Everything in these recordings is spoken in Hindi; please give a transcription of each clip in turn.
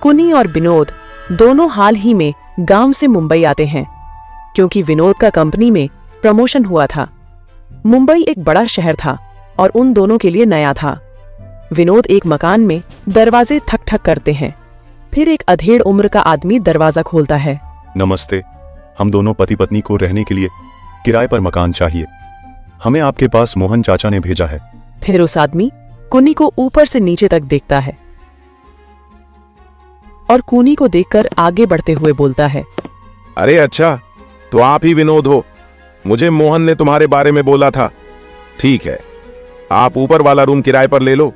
कुनी और विनोद दोनों हाल ही में गांव से मुंबई आते हैं, क्योंकि विनोद का कंपनी में प्रमोशन हुआ था। मुंबई एक बड़ा शहर था और उन दोनों के लिए नया था। विनोद एक मकान में दरवाजे ठक ठक करते हैं। फिर एक अधेड़ उम्र का आदमी दरवाजा खोलता है। नमस्ते, हम दोनों पति पत्नी को रहने के लिए किराए पर मकान चाहिए। हमें आपके पास मोहन चाचा ने भेजा है। फिर उस आदमी कुनी को ऊपर से नीचे तक देखता है और कुनी को देखकर आगे बढ़ते हुए बोलता है, अरे अच्छा, तो आप ही विनोद हो। मुझे मोहन ने तुम्हारे बारे में बोला था। ठीक है, आप ऊपर वाला रूम किराए पर ले लो।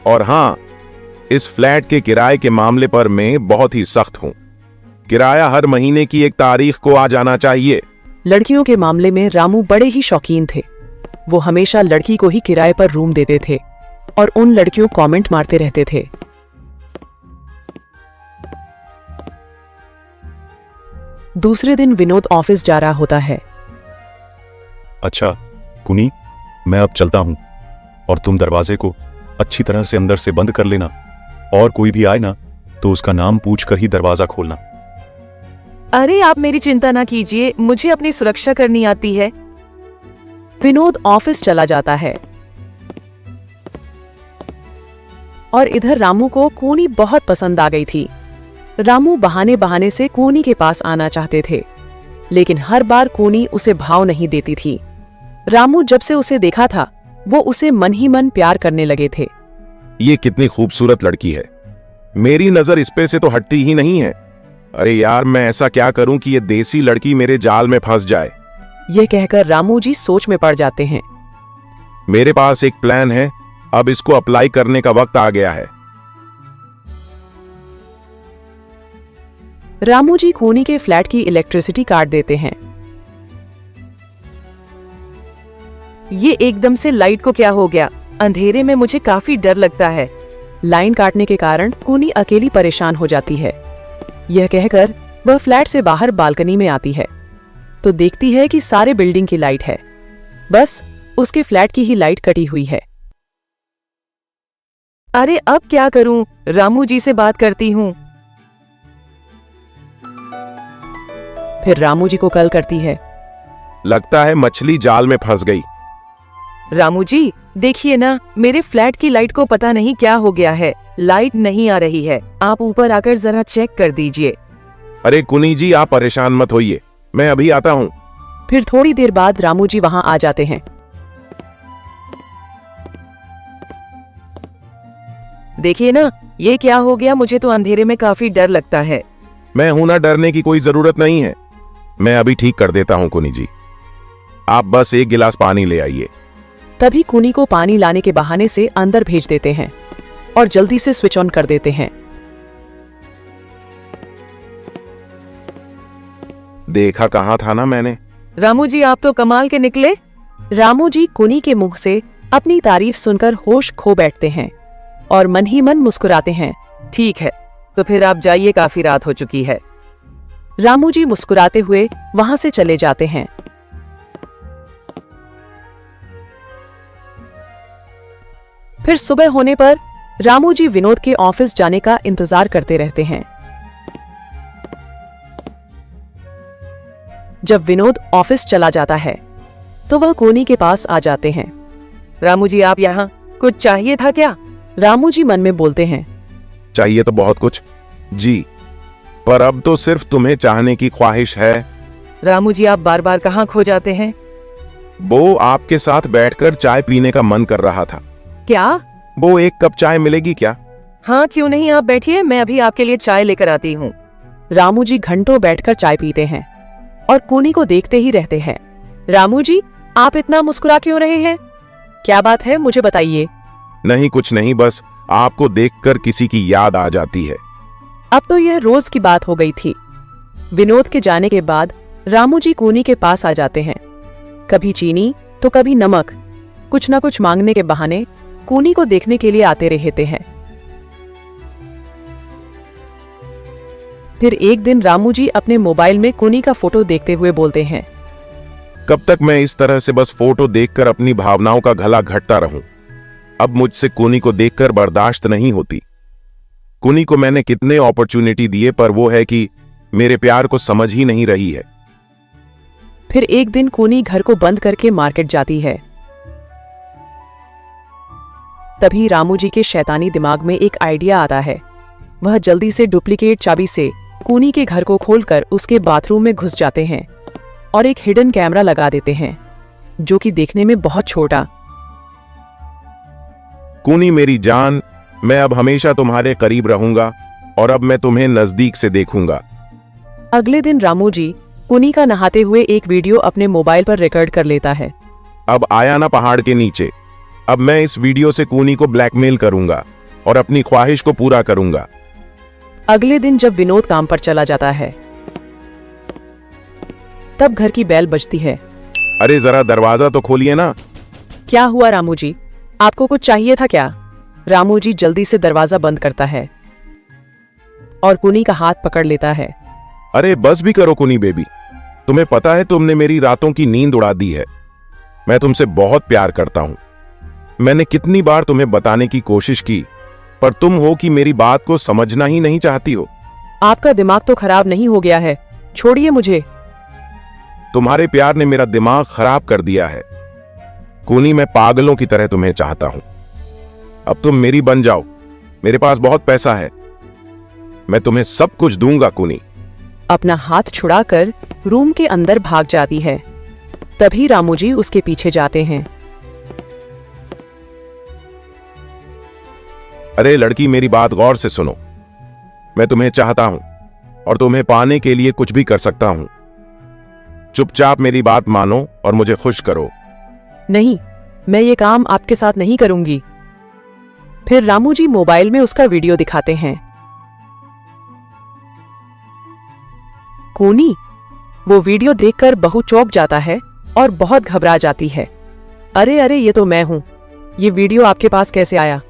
और हाँ, इस फ्लैट के किराए के मामले पर मैं बहुत ही सख्त हूं। किराया हर महीने की एक तारीख को आ जाना चाहिए। लड़कियों के मामले में रामू बड़े ही शौकीन थे। वो हमेशा लड़की को ही किराए पर रूम देते थे और उन लड़कियों कमेंट मारते रहते थे। दूसरे दिन विनोद ऑफिस जा रहा होता है। अच्छा कुनी, मैं अब चलता हूं और तुम दरवाजे को अच्छी तरह से अंदर से बंद कर लेना, और कोई भी आए ना तो उसका नाम पूछकर ही दरवाजा खोलना। अरे आप मेरी चिंता ना कीजिए, मुझे अपनी सुरक्षा करनी आती है। विनोद ऑफिस चला जाता है और इधर रामू को कूनी बहुत पसंद आ गई थी। रामू बहाने बहाने से कूनी के पास आना चाहते थे, लेकिन हर बार कूनी उसे भाव नहीं देती थी। रामू जब से उसे देखा था, वो उसे मन ही मन प्यार करने लगे थे। ये कितनी खूबसूरत लड़की है, मेरी नजर इस पे से तो हटती ही नहीं है। अरे यार, मैं ऐसा क्या करूं कि ये देसी लड़की मेरे जाल में फंस जाए। यह कहकर रामू जी सोच में पड़ जाते हैं। मेरे पास एक प्लान है, अब इसको अप्लाई करने का वक्त आ गया है। रामू जी कूनी के फ्लैट की इलेक्ट्रिसिटी काट देते हैं। ये एकदम से लाइट को क्या हो गया? अंधेरे में मुझे काफी डर लगता है। लाइन काटने के कारण कूनी अकेली परेशान हो जाती है। यह कहकर वह फ्लैट से बाहर बालकनी में आती है तो देखती है कि सारे बिल्डिंग की लाइट है, बस उसके फ्लैट की ही लाइट कटी हुई है। अरे अब क्या करूं? रामू जी से बात करती हूं। फिर रामू जी को कॉल करती है। लगता है मछली जाल में फंस गई। रामू जी देखिए ना, मेरे फ्लैट की लाइट को पता नहीं क्या हो गया है, लाइट नहीं आ रही है। आप ऊपर आकर जरा चेक कर दीजिए। अरे कुनी जी, आप परेशान मत होइए, मैं अभी आता हूँ। फिर थोड़ी देर बाद रामू जी वहां आ जाते हैं। देखिए ना, ये क्या हो गया? मुझे तो अंधेरे में काफी डर लगता है। मैं हूं ना, डरने की कोई जरूरत नहीं है। मैं अभी ठीक कर देता हूं कुनी जी, आप बस एक गिलास पानी ले आइए। तभी कुनी को पानी लाने के बहाने से अंदर भेज देते हैं और जल्दी से स्विच ऑन कर देते हैं। देखा कहाँ था ना मैंने। रामू जी आप तो कमाल के निकले। रामू जी कुनी के मुंह से अपनी तारीफ सुनकर होश खो बैठते हैं और मन ही मन मुस्कुराते हैं। ठीक है, तो फिर आप जाइए, काफी रात हो चुकी है। रामू जी मुस्कुराते हुए वहां से चले जाते हैं। फिर सुबह होने पर रामू जी विनोद के ऑफिस जाने का इंतजार करते रहते हैं। जब विनोद ऑफिस चला जाता है तो वह कोनी के पास आ जाते हैं। रामू जी आप यहाँ, कुछ चाहिए था क्या? रामू जी मन में बोलते हैं। चाहिए तो बहुत कुछ जी, पर अब तो सिर्फ तुम्हें चाहने की ख्वाहिश है। रामू जी आप बार बार कहाँ खो जाते हैं? वो आपके साथ बैठकर चाय पीने का मन कर रहा था। क्या? वो एक कप चाय मिलेगी क्या? हाँ क्यों नहीं, आप बैठिए, मैं अभी आपके लिए चाय लेकर आती हूँ। रामू जी घंटों बैठकर चाय पीते हैं और कोनी को देखते ही रहते हैं। रामू जी आप इतना मुस्कुरा क्यों रहे हैं? क्या बात है, मुझे बताइए। नहीं कुछ नहीं, बस आपको देखकर किसी की याद आ जाती है। अब तो यह रोज की बात हो गई थी। विनोद के जाने के बाद रामू जी कोनी के पास आ जाते हैं। कभी चीनी तो कभी नमक, कुछ न कुछ मांगने के बहाने कोनी को देखने के लिए आते रहते हैं। फिर एक दिन रामू जी अपने मोबाइल में कोनी का फोटो देखते हुए बोलते हैं। कब तक मैं इस तरह से बस फोटो देखकर अपनी भावनाओं का गला घटता रहूं? अब मुझसे कोनी को देखकर बर्दाश्त नहीं होती। कुनी को मैंने कितने अपॉर्चुनिटी दिए, पर वो है कि मेरे प्यार को समझ ही नहीं रही है। फिर एक दिन कूनी घर को बंद करके मार्केट जाती है। तभी रामू जी के शैतानी दिमाग में एक आइडिया आता है। वह जल्दी से डुप्लीकेट चाबी से कूनी के घर को खोलकर उसके बाथरूम में घुस जाते हैं और एक हिडन कैमरा लगा देते हैं, जो कि देखने में बहुत छोटा। कुनी मेरी जान, मैं अब हमेशा तुम्हारे करीब रहूंगा और अब मैं तुम्हें नजदीक से देखूंगा। अगले दिन रामू जी कूनी का नहाते हुए एक वीडियो अपने मोबाइल पर रिकॉर्ड कर लेता है। अब आया ना पहाड़ के नीचे। अब मैं इस वीडियो से कूनी को ब्लैकमेल करूंगा और अपनी ख्वाहिश को पूरा करूंगा। अगले दिन जब विनोद काम पर चला जाता है, तब घर की बेल बजती है। अरे जरा दरवाजा तो खोलिए ना। क्या हुआ रामू जी, आपको कुछ चाहिए था क्या? रामू जी जल्दी से दरवाजा बंद करता है और कूनी का हाथ पकड़ लेता है। अरे बस भी करो कुनी बेबी, तुम्हें पता है तुमने मेरी रातों की नींद उड़ा दी है। मैं तुमसे बहुत प्यार करता हूं। मैंने कितनी बार तुम्हें बताने की कोशिश की, पर तुम हो कि मेरी बात को समझना ही नहीं चाहती हो। आपका दिमाग तो खराब नहीं हो गया है? छोड़िए मुझे। तुम्हारे प्यार ने मेरा दिमाग खराब कर दिया है। कूनी, मैं पागलों की तरह तुम्हें चाहता हूं। अब तुम मेरी बन जाओ। मेरे पास बहुत पैसा है, मैं तुम्हें सब कुछ दूंगा। कूनी अपना हाथ छुड़ाकर रूम के अंदर भाग जाती है। तभी रामू जी उसके पीछे जाते हैं। अरे लड़की, मेरी बात गौर से सुनो। मैं तुम्हें चाहता हूं और तुम्हें पाने के लिए कुछ भी कर सकता हूं। चुपचाप मेरी बात मानो और मुझे खुश करो। नहीं, मैं ये काम आपके साथ नहीं करूंगी। फिर रामू जी मोबाइल में उसका वीडियो दिखाते हैं। कूनी वो वीडियो देखकर बहुत चौंक जाता है और बहुत घबरा जाती है। अरे अरे, ये तो मैं हूं। ये वीडियो आपके पास कैसे आया?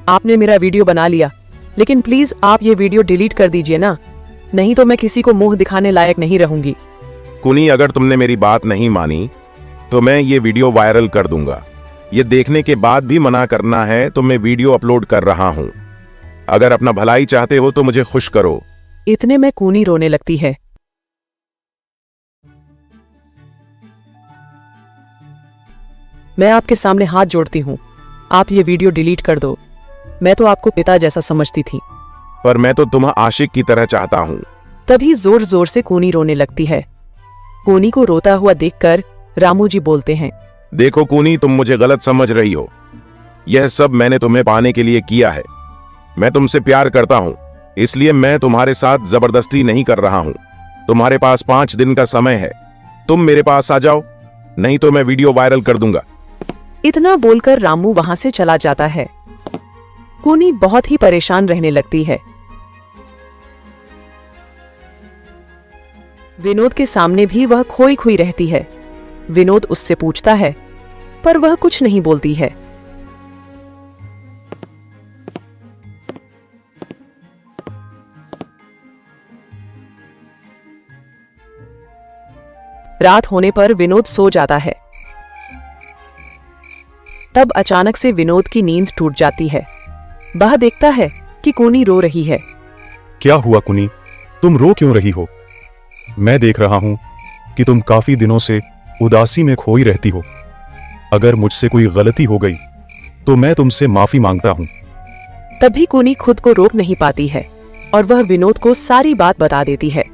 आपने मेरा वीडियो बना लिया, लेकिन प्लीज आप ये वीडियो डिलीट कर दीजिए ना, नहीं तो मैं किसी को मुंह दिखाने लायक नहीं रहूंगी। कुनी, अगर तुमने मेरी बात नहीं मानी तो मैं ये वीडियो वायरल कर दूंगा। ये देखने के बाद भी मना करना है तो मैं वीडियो अपलोड कर रहा हूं। अगर अपना भलाई चाहते हो तो मुझे खुश करो। इतने में कूनी रोने लगती है। मैं आपके सामने हाथ जोड़ती हूँ, आप ये वीडियो डिलीट कर दो। मैं तो आपको पिता जैसा समझती थी, पर मैं तो तुम्हें आशिक की तरह चाहता हूं। तभी जोर जोर से कूनी रोने लगती है। कूनी को रोता हुआ देखकर रामू जी बोलते हैं, देखो कूनी, तुम मुझे गलत समझ रही हो। यह सब मैंने तुम्हें पाने के लिए किया है। मैं तुमसे प्यार करता हूं, इसलिए मैं तुम्हारे साथ जबरदस्ती नहीं कर रहा हूं। तुम्हारे पास 5 दिन का समय है, तुम मेरे पास आ जाओ, नहीं तो मैं वीडियो वायरल कर दूंगा। इतना बोलकर रामू वहां से चला जाता है। कूनी बहुत ही परेशान रहने लगती है। विनोद के सामने भी वह खोई खोई रहती है। विनोद उससे पूछता है, पर वह कुछ नहीं बोलती है। रात होने पर विनोद सो जाता है। तब अचानक से विनोद की नींद टूट जाती है। वह देखता है कि कूनी रो रही है। क्या हुआ कुनी, तुम रो क्यों रही हो? मैं देख रहा हूं कि तुम काफी दिनों से उदासी में खोई रहती हो। अगर मुझसे कोई गलती हो गई तो मैं तुमसे माफी मांगता हूं। तभी कूनी खुद को रोक नहीं पाती है और वह विनोद को सारी बात बता देती है।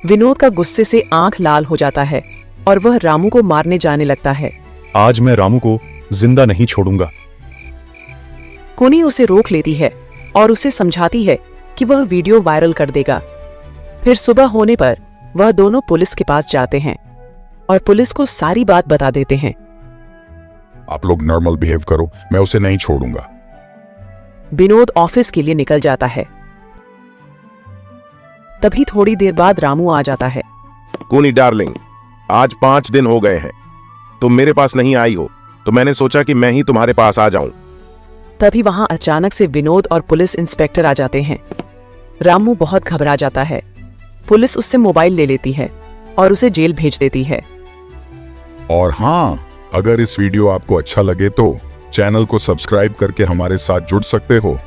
विनोद का गुस्से से आंख लाल हो जाता है और वह रामू को मारने जाने लगता है। आज मैं रामू को जिंदा नहीं छोड़ूंगा। कूनी उसे रोक लेती है और उसे समझाती है कि वह वीडियो वायरल कर देगा। फिर सुबह होने पर वह दोनों पुलिस के पास जाते हैं और पुलिस को सारी बात बता देते हैं। आप लोग नॉर्मल बिहेव करो, मैं उसे नहीं छोड़ूंगा। विनोद ऑफिस के लिए निकल जाता है। तभी थोड़ी देर बाद रामू आ जाता है। कूनी डार्लिंग, आज 5 दिन हो गए हैं, तुम मेरे पास नहीं आई हो, तो मैंने सोचा कि मैं ही तुम्हारे पास आ जाऊं। तभी वहां अचानक से विनोद और पुलिस इंस्पेक्टर आ जाते हैं। रामू बहुत घबरा जाता है। पुलिस उससे मोबाइल ले लेती है और उसे जेल भेज देती है। और हाँ, अगर इस वीडियो आपको अच्छा लगे तो चैनल को सब्सक्राइब करके हमारे साथ जुड़ सकते हो।